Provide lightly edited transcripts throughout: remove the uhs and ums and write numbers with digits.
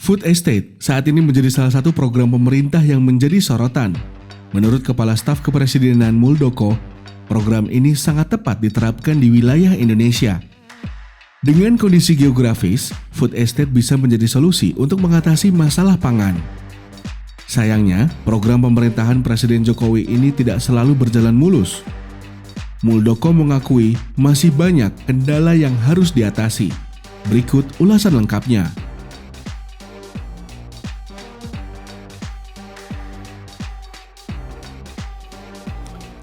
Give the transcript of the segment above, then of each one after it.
Food estate saat ini menjadi salah satu program pemerintah yang menjadi sorotan. Menurut Kepala Staf Kepresidenan Muldoko, program ini sangat tepat diterapkan di wilayah Indonesia. Dengan kondisi geografis, food estate bisa menjadi solusi untuk mengatasi masalah pangan. Sayangnya, program pemerintahan Presiden Jokowi ini tidak selalu berjalan mulus. Muldoko mengakui masih banyak kendala yang harus diatasi. Berikut ulasan lengkapnya.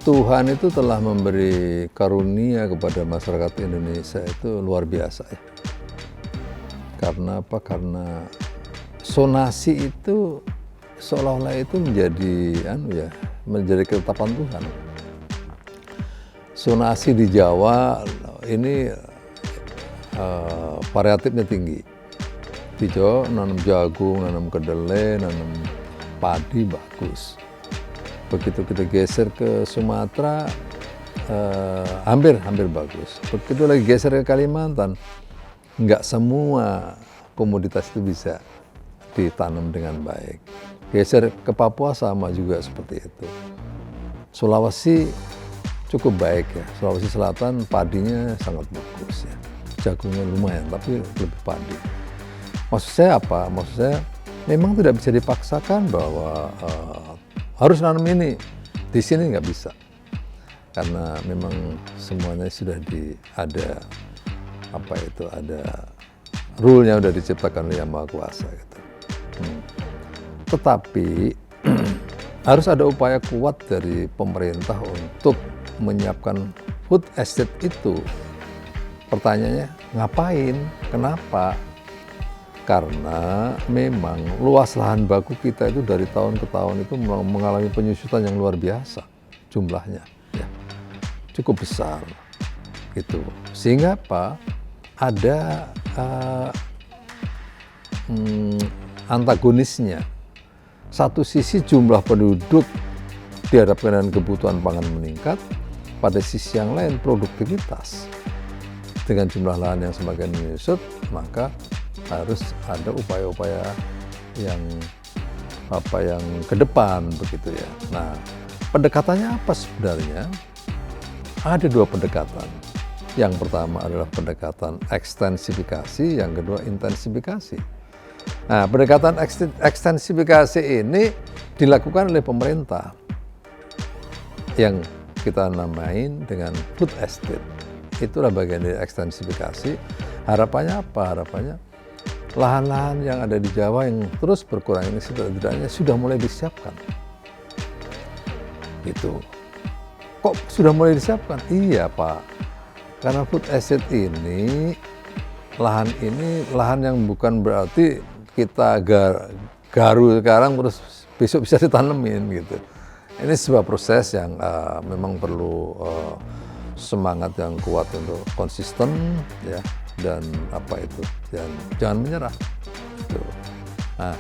Tuhan itu telah memberi karunia kepada masyarakat Indonesia itu luar biasa ya. Karena apa? Karena sonasi itu seolah-olah itu menjadi ketetapan Tuhan. Sonasi di Jawa ini variatifnya tinggi. Di Jawa nanam jagung, nanam kedelai, nanam padi bagus. Begitu kita geser ke Sumatera, hampir bagus. Begitu lagi geser ke Kalimantan, nggak semua komoditas itu bisa ditanam dengan baik. Geser ke Papua sama juga seperti itu. Sulawesi cukup baik ya. Sulawesi Selatan padinya sangat bagus ya. Jagungnya lumayan, tapi lebih padi. Maksud saya apa? Maksud saya memang tidak bisa dipaksakan bahwa harus nanam ini, di sini nggak bisa, karena memang semuanya sudah ada rule-nya udah diciptakan oleh Yang Maha Kuasa gitu. Tetapi harus ada upaya kuat dari pemerintah untuk menyiapkan food estate itu. Pertanyaannya ngapain? Kenapa? Karena memang luas lahan baku kita itu dari tahun ke tahun itu mengalami penyusutan yang luar biasa jumlahnya, ya, cukup besar, gitu. Sehingga apa? Ada antagonisnya. Satu sisi jumlah penduduk dihadapkan dengan kebutuhan pangan meningkat, pada sisi yang lain produktivitas. Dengan jumlah lahan yang semakin menyusut, maka harus ada upaya-upaya yang ke depan begitu ya. Nah, pendekatannya apa sebenarnya? Ada dua pendekatan. Yang pertama adalah pendekatan ekstensifikasi, yang kedua intensifikasi. Nah, pendekatan ekstensifikasi ini dilakukan oleh pemerintah yang kita namain dengan food estate. Itulah bagian dari ekstensifikasi. Harapannya apa? Harapannya lahan-lahan yang ada di Jawa yang terus berkurang ini setidaknya sudah mulai disiapkan. Gitu. Kok sudah mulai disiapkan? Iya Pak, karena food estate ini lahan yang bukan berarti kita garu sekarang terus besok bisa ditanemin gitu. Ini sebuah proses yang memang perlu semangat yang kuat untuk konsisten ya. Dan jangan menyerah. Nah,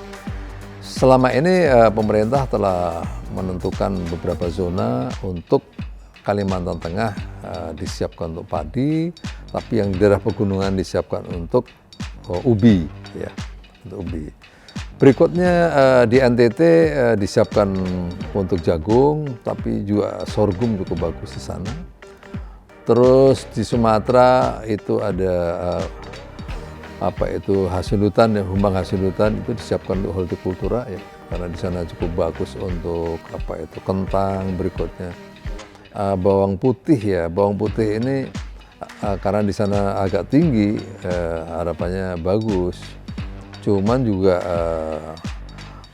selama ini pemerintah telah menentukan beberapa zona untuk Kalimantan Tengah disiapkan untuk padi, tapi yang di daerah pegunungan disiapkan untuk ubi, ya, untuk ubi. Berikutnya di NTT disiapkan untuk jagung, tapi juga sorghum cukup bagus di sana. Terus di Sumatera itu ada hasil-hutan, humbang hasil-hutan itu disiapkan untuk hortikultura ya, karena di sana cukup bagus untuk kentang. Berikutnya bawang putih ya, bawang putih ini karena di sana agak tinggi, harapannya bagus. Cuman juga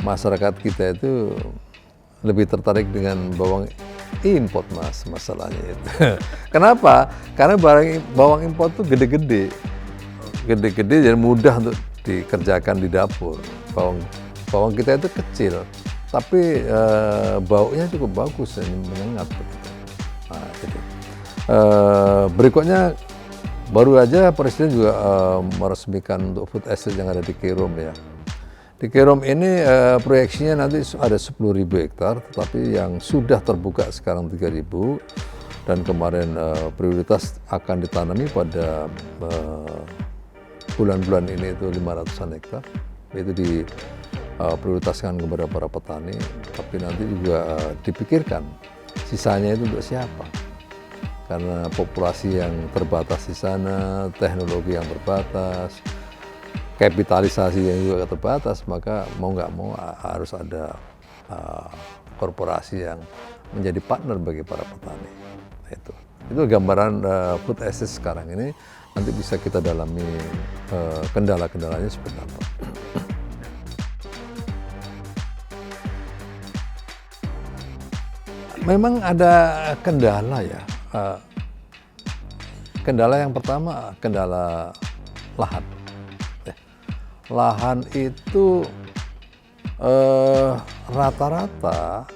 masyarakat kita itu lebih tertarik dengan bawang import Mas, masalahnya itu. Kenapa? Karena bawang import tuh gede-gede dan mudah untuk dikerjakan di dapur. Bawang kita itu kecil, tapi baunya cukup bagus dan menyengat. Nah, gitu. Berikutnya baru aja Presiden juga meresmikan untuk food estate yang ada di Kerom ya. Di Kerom ini proyeksinya nanti ada 10.000 hektar, tetapi yang sudah terbuka sekarang 3.000, dan kemarin prioritas akan ditanami pada bulan-bulan ini itu 500-an hektar, itu diprioritaskan kepada para petani, tapi nanti juga dipikirkan sisanya itu untuk siapa, karena populasi yang terbatas di sana, teknologi yang terbatas, kapitalisasi yang juga terbatas, maka mau nggak mau harus ada korporasi yang menjadi partner bagi para petani. Itu gambaran food estate sekarang ini. Nanti bisa kita dalami kendala-kendalanya seperti apa. Memang ada kendala ya. Kendala yang pertama, kendala lahan. Lahan itu rata-rata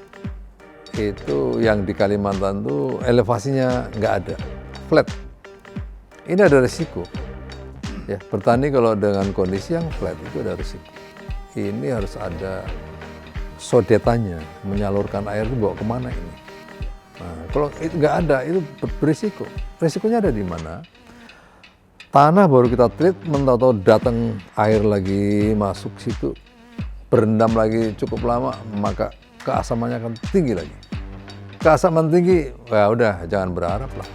itu yang di Kalimantan tuh elevasinya nggak ada, flat. Ini ada risiko. Ya, bertani kalau dengan kondisi yang flat itu ada risiko. Ini harus ada sodetannya, menyalurkan air itu bawa kemana ini. Nah, kalau itu nggak ada, itu berisiko. Risikonya ada di mana? Tanah baru kita treatment, tahu-tahu datang air lagi masuk situ, berendam lagi cukup lama, maka keasamannya akan tinggi lagi. Keasaman tinggi, ya udah jangan berharap lah.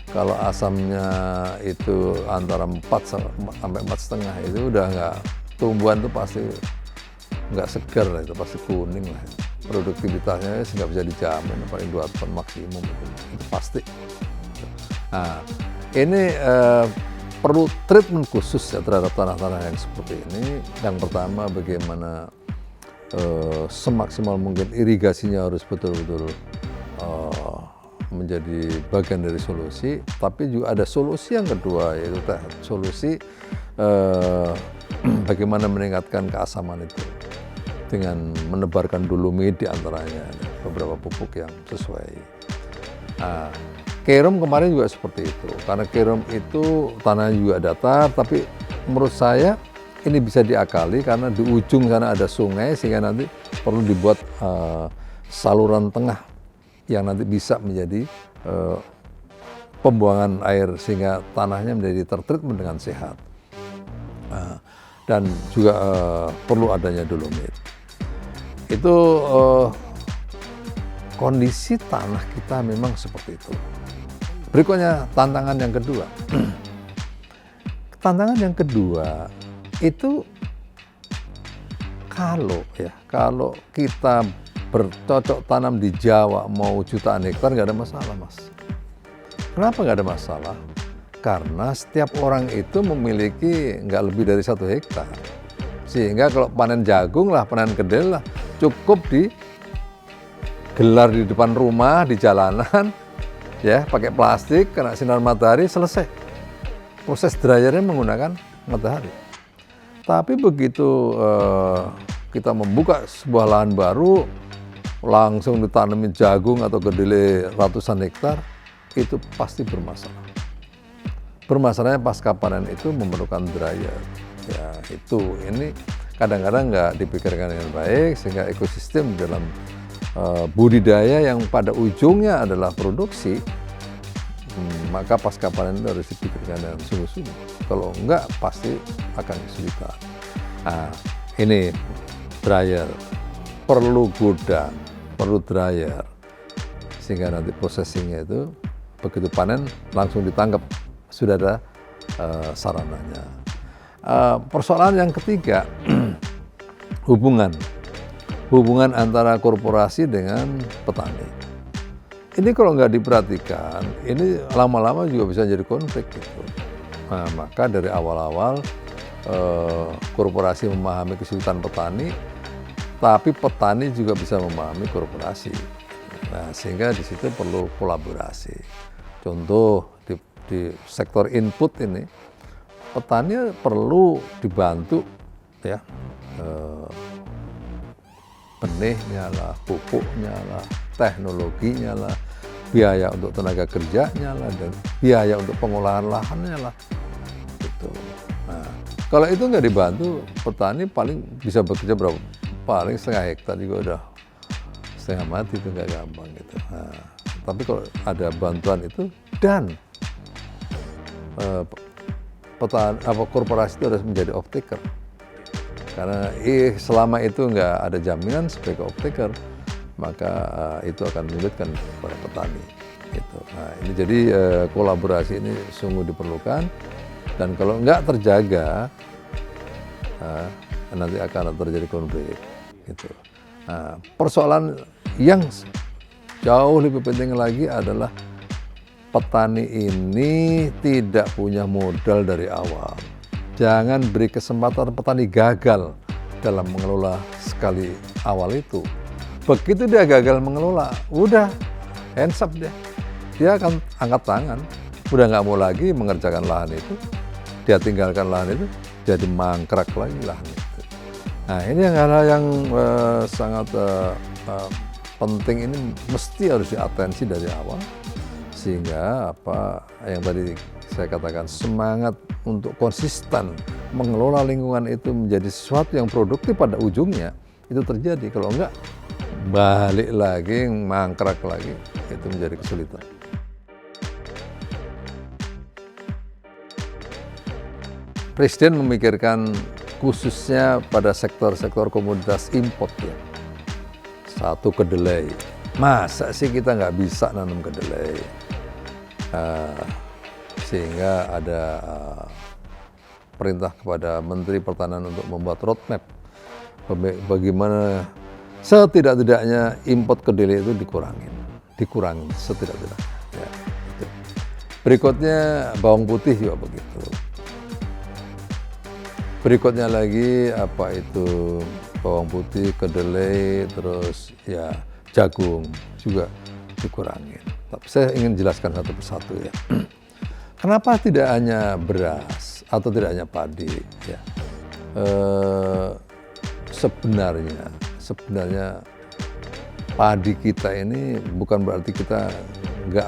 Kalau asamnya itu antara 4 sampai 4,5 itu udah nggak, tumbuhan itu pasti nggak segar lah, itu pasti kuning lah. Produktivitasnya nggak bisa dijamin, paling 2 ton maksimum itu pasti. Nah, ini perlu treatment khusus ya terhadap tanah-tanah yang seperti ini. Yang pertama, bagaimana semaksimal mungkin irigasinya harus betul-betul menjadi bagian dari solusi. Tapi juga ada solusi yang kedua, yaitu solusi bagaimana meningkatkan keasaman itu dengan menebarkan dolomit di antaranya, beberapa pupuk yang sesuai. Nah, Kerom kemarin juga seperti itu, karena Kerom itu tanahnya juga datar, tapi menurut saya ini bisa diakali karena di ujung sana ada sungai, sehingga nanti perlu dibuat saluran tengah yang nanti bisa menjadi pembuangan air sehingga tanahnya menjadi tertreatment dengan sehat. Dan juga perlu adanya dolomit. Itu kondisi tanah kita memang seperti itu. Berikutnya tantangan yang kedua. Tantangan yang kedua itu kalau kita bercocok tanam di Jawa mau jutaan hektar nggak ada masalah, Mas. Kenapa nggak ada masalah? Karena setiap orang itu memiliki nggak lebih dari 1 hektar. Sehingga kalau panen jagung lah, panen kedelai lah, cukup digelar di depan rumah, di jalanan, ya pakai plastik, kena sinar matahari, selesai. Proses dryernya menggunakan matahari. Tapi begitu kita membuka sebuah lahan baru, langsung ditanami jagung atau kedelai ratusan hektar, itu pasti bermasalah. Bermasalahnya pasca panen itu memerlukan dryer. Ya ini kadang-kadang nggak dipikirkan dengan baik, sehingga ekosistem dalam budidaya yang pada ujungnya adalah produksi, maka pasca panen itu harus dipikirkan dengan sungguh-sungguh. Kalau enggak pasti akan kesulitan. Nah, ini dryer, perlu gudang, perlu dryer, sehingga nanti processingnya itu begitu panen langsung ditangkap, sudah ada sarananya. Persoalan yang ketiga, hubungan antara korporasi dengan petani. Ini kalau nggak diperhatikan, ini lama-lama juga bisa jadi konflik gitu. Nah, maka dari awal-awal korporasi memahami kesulitan petani, tapi petani juga bisa memahami korporasi. Nah, sehingga di situ perlu kolaborasi. Contoh di sektor input ini, petani perlu dibantu ya, benihnya lah, pupuknya lah, teknologinya lah, biaya untuk tenaga kerjanya lah, dan biaya untuk pengolahan lahannya lah. Gitu. Nah, kalau itu nggak dibantu, petani paling bisa bekerja berapa? Paling 1/2 hektar juga udah setengah mati, itu nggak gampang gitu. Nah, Tapi kalau ada bantuan itu dan korporasi itu harus menjadi off taker. Karena selama itu nggak ada jaminan sebagai off taker, maka itu akan menyulitkan para petani. Gitu. Nah, ini jadi kolaborasi ini sungguh diperlukan, dan kalau nggak terjaga nanti akan terjadi konflik. Gitu. Nah, persoalan yang jauh lebih penting lagi adalah petani ini tidak punya modal dari awal. Jangan beri kesempatan petani gagal dalam mengelola sekali awal itu. Begitu dia gagal mengelola, udah hands up dia. Dia akan angkat tangan, udah nggak mau lagi mengerjakan lahan itu. Dia tinggalkan lahan itu, jadi mangkrak lagi lahan itu. Nah, ini hal-hal yang sangat penting, ini mesti harus diatensi dari awal, sehingga apa yang tadi saya katakan, semangat untuk konsisten mengelola lingkungan itu menjadi sesuatu yang produktif pada ujungnya itu terjadi. Kalau enggak, balik lagi, mangkrak lagi, itu menjadi kesulitan. Presiden memikirkan khususnya pada sektor-sektor komoditas import ya. Satu, kedelai. Masa sih kita nggak bisa nanam kedelai? Sehingga ada perintah kepada Menteri Pertanian untuk membuat roadmap bagaimana setidak-tidaknya import kedelai itu dikurangi setidak-tidaknya. Ya, gitu. Berikutnya bawang putih juga begitu. Berikutnya lagi apa itu bawang putih, kedelai, terus ya jagung juga dikurangin. Tapi saya ingin jelaskan satu persatu ya. Kenapa tidak hanya beras atau tidak hanya padi? Ya. Sebenarnya padi kita ini bukan berarti kita nggak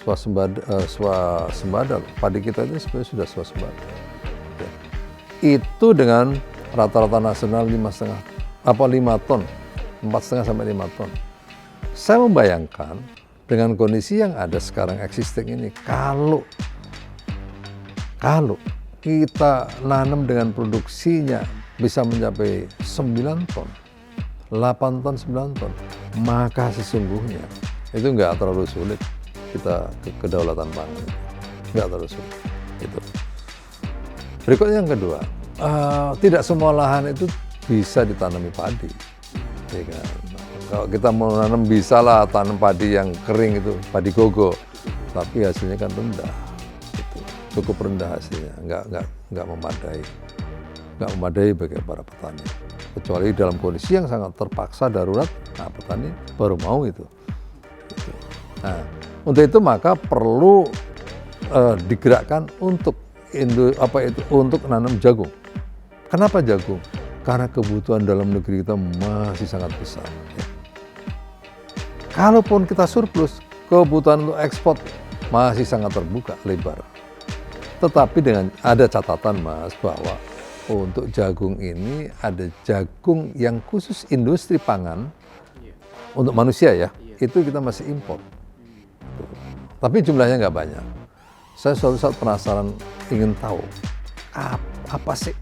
swasembada. Padi kita ini sebenarnya sudah swasembada. Ya. Itu dengan rata-rata nasional 5 ton, 4,5 sampai 5 ton. Saya membayangkan dengan kondisi yang ada sekarang existing ini, kalau kita nanam dengan produksinya bisa mencapai 9 ton, 8 ton, 9 ton, maka sesungguhnya itu nggak terlalu sulit kita kedaulatan pangan. Nggak terlalu sulit. Itu. Berikutnya yang kedua, tidak semua lahan itu bisa ditanami padi. Ya kan? Kalau kita mau nanam bisa lah tanam padi yang kering itu, padi gogo, tapi hasilnya kan rendah, gitu. Cukup rendah hasilnya, nggak memadai bagi para petani. Kecuali dalam kondisi yang sangat terpaksa darurat, nah petani baru mau itu. Gitu. Nah, untuk itu maka perlu digerakkan untuk nanam jagung. Kenapa jagung? Karena kebutuhan dalam negeri kita masih sangat besar. Ya. Kalaupun kita surplus, kebutuhan untuk ekspor masih sangat terbuka, lebar. Tetapi dengan ada catatan Mas, bahwa untuk jagung ini ada jagung yang khusus industri pangan untuk manusia ya, itu kita masih impor. Tapi jumlahnya nggak banyak. Saya suatu saat penasaran, ingin tahu kenapa sih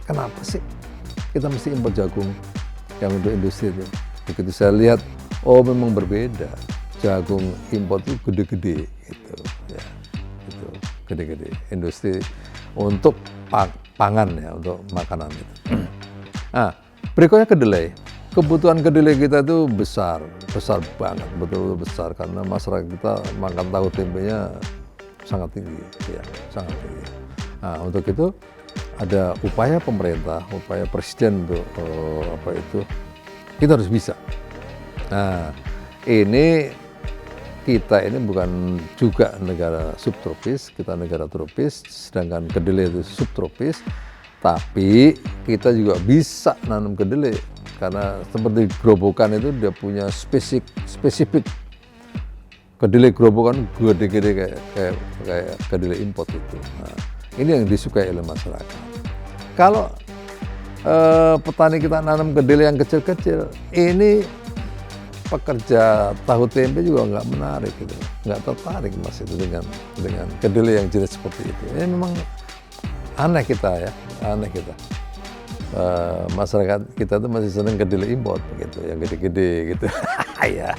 kita mesti impor jagung yang untuk industri itu. Begitu saya lihat, oh memang berbeda. Jagung impor itu gede-gede, gitu, ya, itu gede-gede. Industri untuk pangan ya, untuk makanan itu. Nah, berikutnya kedelai. Kebutuhan kedelai kita itu besar banget, betul-betul besar, karena masyarakat kita makan tahu tempenya sangat tinggi, ya, sangat tinggi. Nah, untuk itu ada upaya pemerintah, upaya presiden untuk kita harus bisa. Nah, kita ini bukan juga negara subtropis, kita negara tropis, sedangkan kedelai itu subtropis, tapi kita juga bisa nanam kedelai, karena seperti gerobokan itu dia punya spesifik kedelai gerobokan gede-gede kayak kedelai import itu. Nah, ini yang disukai oleh masyarakat. Kalau petani kita nanam kedelai yang kecil-kecil, ini pekerja tahu tempe juga nggak menarik gitu, nggak tertarik Mas itu dengan kedelai yang jenis seperti itu. Ini memang aneh kita ya, aneh kita. Masyarakat kita tuh masih seneng kedelai import begitu, yang gede-gede gitu. Ya.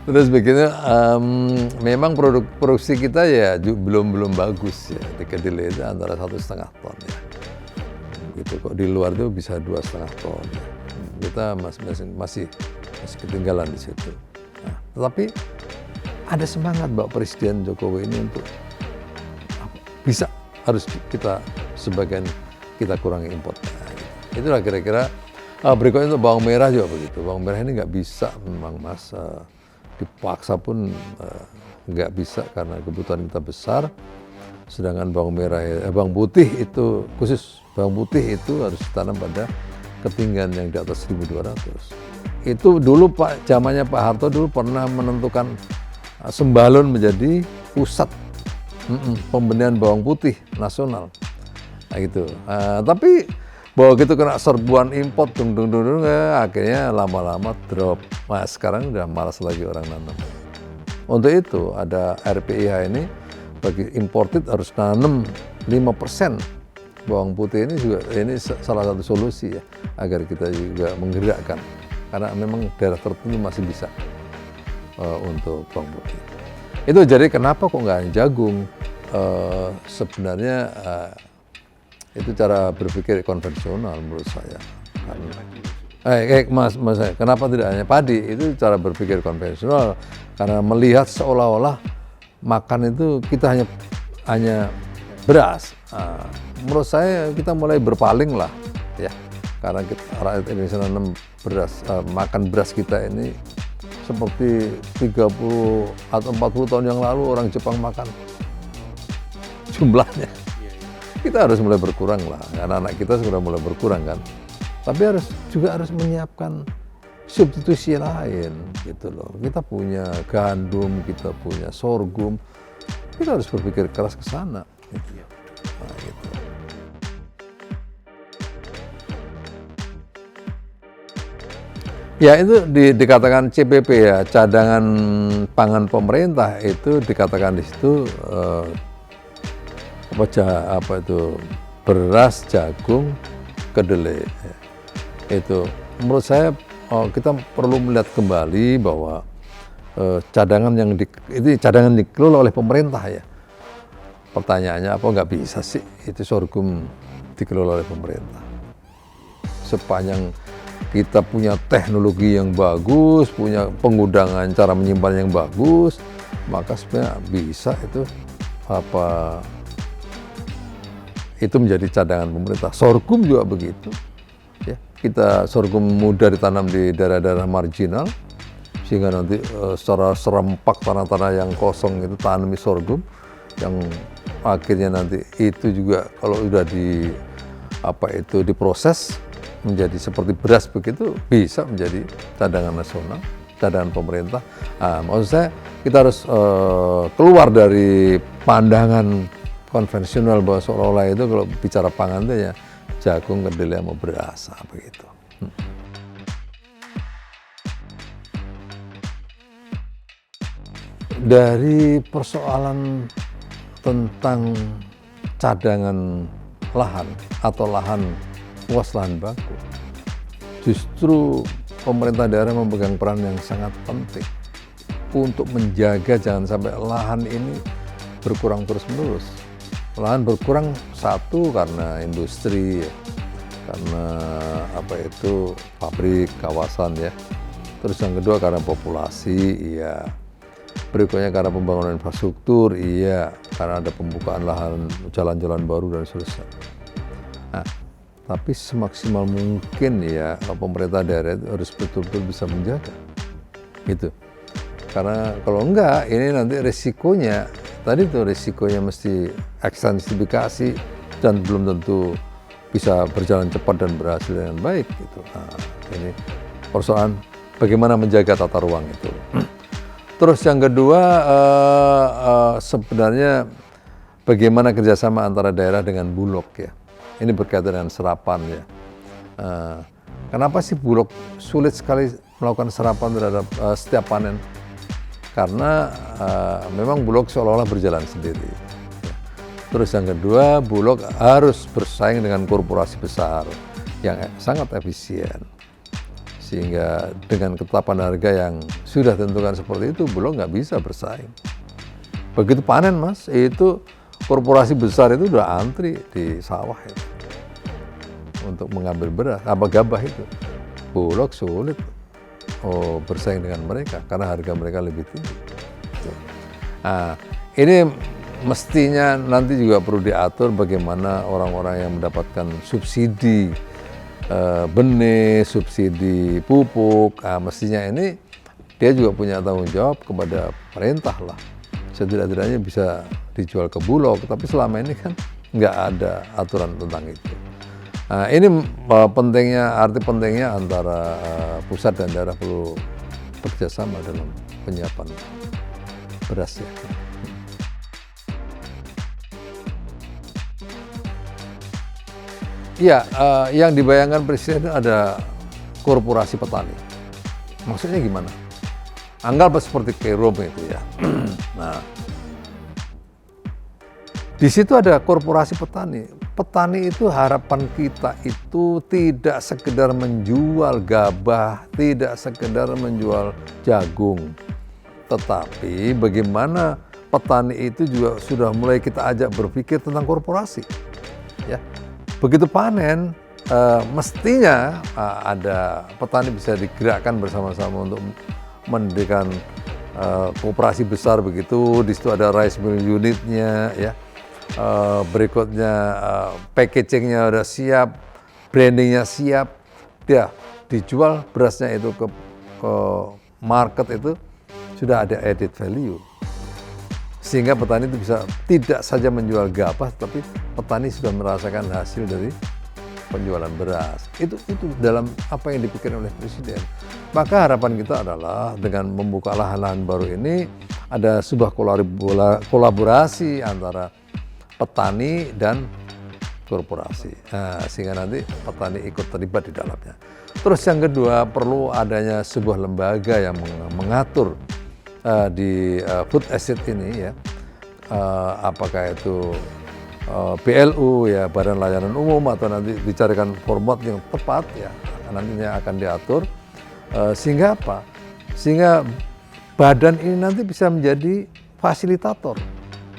Terus begini, memang produksi kita ya belum bagus ya, di kedelai itu antara 1,5 ton ya. Gitu kok di luar itu bisa 2,5 ton. Ya. Kita masih ketinggalan di situ. Nah, tetapi ada semangat Bapak Presiden Jokowi ini untuk bisa harus kita sebagian kita kurangi impor. Nah, gitu. Itulah kira-kira. Berikutnya untuk bawang merah juga begitu. Bawang merah ini nggak bisa memang Mas, dipaksa pun nggak bisa karena kebutuhan kita besar. Sedangkan bawang putih itu khusus bawang putih itu harus ditanam pada ketinggian yang di atas 1.200. Itu dulu zamannya Pak Harto dulu pernah menentukan Sembalun menjadi pusat pembenihan bawang putih nasional. Nah, gitu. Tapi bahwa gitu kena serbuan import, akhirnya lama-lama drop. Nah, sekarang udah malas lagi orang nanam. Untuk itu ada RPIH ini bagi imported harus nanam 5% bawang putih ini juga ini salah satu solusi ya agar kita juga menggerakkan karena memang daerah tertentu masih bisa untuk bawang putih. Itu jadi kenapa kok nggak jagung? Sebenarnya itu cara berpikir konvensional menurut saya. Mas, kenapa tidak hanya padi? Itu cara berpikir konvensional karena melihat seolah-olah makan itu kita hanya beras. Menurut saya kita mulai berpaling lah, ya, karena rakyat Indonesia makan beras kita ini seperti 30 atau 40 tahun yang lalu orang Jepang makan jumlahnya. Kita harus mulai berkurang lah, karena anak kita sudah mulai berkurang kan. Tapi juga harus menyiapkan substitusi lain gitu loh. Kita punya gandum, kita punya sorghum, kita harus berpikir keras ke sana. Gitu. Nah, gitu. Ya itu dikatakan CPP ya, cadangan pangan pemerintah itu dikatakan di situ apa itu beras, jagung, kedelai. Itu menurut saya kita perlu melihat kembali bahwa cadangan itu cadangan dikelola oleh pemerintah ya. Pertanyaannya apa nggak bisa sih itu sorghum dikelola oleh pemerintah? Sepanjang kita punya teknologi yang bagus, punya pengudangan cara menyimpan yang bagus, maka sebenarnya bisa itu menjadi cadangan pemerintah. Sorghum juga begitu. Ya, kita sorghum mudah ditanam di daerah-daerah marginal, sehingga nanti secara serempak tanah-tanah yang kosong itu tanami sorghum, yang akhirnya nanti itu juga kalau sudah diproses menjadi seperti beras begitu bisa menjadi cadangan nasional, cadangan pemerintah. Maksud saya kita harus keluar dari pandangan konvensional bahwa seolah-olah itu kalau bicara pangan itu ya jagung, kedelai, sama beras begitu. Dari persoalan tentang cadangan lahan atau luas lahan baku, justru pemerintah daerah memegang peran yang sangat penting untuk menjaga jangan sampai lahan ini berkurang terus-menerus. Lahan berkurang satu karena industri, karena pabrik, kawasan ya. Terus yang kedua karena populasi, iya. Berikutnya karena pembangunan infrastruktur, iya. Karena ada pembukaan lahan, jalan-jalan baru dan seterusnya. Nah, tapi semaksimal mungkin ya pemerintah daerah itu harus betul-betul bisa menjaga. Gitu. Karena kalau enggak, ini nanti resikonya mesti ekstensifikasi dan belum tentu bisa berjalan cepat dan berhasil dengan baik gitu. Nah, ini persoalan bagaimana menjaga tata ruang itu. Terus yang kedua sebenarnya bagaimana kerjasama antara daerah dengan Bulog ya. Ini berkaitan dengan serapan ya. Kenapa sih Bulog sulit sekali melakukan serapan terhadap setiap panen karena memang Bulog seolah-olah berjalan sendiri. Terus yang kedua, Bulog harus bersaing dengan korporasi besar yang sangat efisien. Sehingga dengan ketetapan harga yang sudah ditentukan seperti itu, Bulog nggak bisa bersaing. Begitu panen Mas, itu korporasi besar itu udah antri di sawah itu untuk mengambil beras, gabah itu. Bulog sulit bersaing dengan mereka karena harga mereka lebih tinggi. Nah, ini mestinya nanti juga perlu diatur bagaimana orang-orang yang mendapatkan subsidi benih, subsidi pupuk. Nah, mestinya ini dia juga punya tanggung jawab kepada pemerintah lah. Setidak-tidaknya bisa dijual ke Bulog, tapi selama ini kan nggak ada aturan tentang itu. Nah, ini arti pentingnya antara pusat dan daerah perlu bekerjasama dalam penyiapan beras ya. Iya, yang dibayangkan Presiden ada korporasi petani. Maksudnya gimana? Anggap seperti Kerom itu ya. Nah, di situ ada korporasi petani. Petani itu harapan kita itu tidak sekedar menjual gabah, tidak sekedar menjual jagung. Tetapi bagaimana petani itu juga sudah mulai kita ajak berpikir tentang korporasi. Ya. Begitu panen, mestinya ada petani bisa digerakkan bersama-sama untuk mendirikan koperasi besar begitu. Di situ ada rice mill unitnya, ya. Berikutnya packagingnya udah siap, brandingnya siap, dia dijual berasnya itu ke market itu sudah ada added value. Sehingga petani itu bisa tidak saja menjual gabah, tapi petani sudah merasakan hasil dari penjualan beras. Itu dalam apa yang dipikirkan oleh Presiden. Maka harapan kita adalah dengan membuka lahan-lahan baru ini ada sebuah kolaborasi antara petani dan korporasi. Nah, sehingga nanti petani ikut terlibat di dalamnya. Terus yang kedua, perlu adanya sebuah lembaga yang mengatur di food asset ini ya, apakah itu BLU ya, Badan Layanan Umum, atau nanti dicarikan format yang tepat ya, nantinya akan diatur sehingga apa? Sehingga badan ini nanti bisa menjadi fasilitator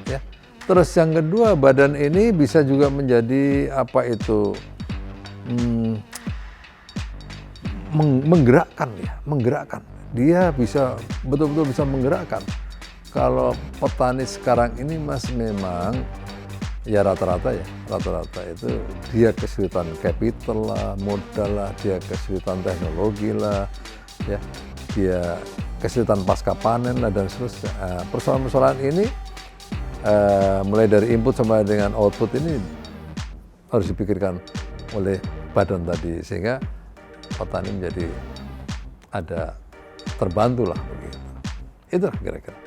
ya. Terus yang kedua, badan ini bisa juga menjadi apa itu menggerakkan ya, menggerakkan. Dia bisa betul-betul bisa menggerakkan. Kalau petani sekarang ini Mas memang ya rata-rata itu dia kesulitan capital lah, modal lah, dia kesulitan teknologi lah, ya, dia kesulitan pasca panen lah dan seterusnya. Persoalan-persoalan ini mulai dari input sampai dengan output ini harus dipikirkan oleh badan tadi sehingga petani menjadi ada terbantu lah begitu. Itulah kira-kira.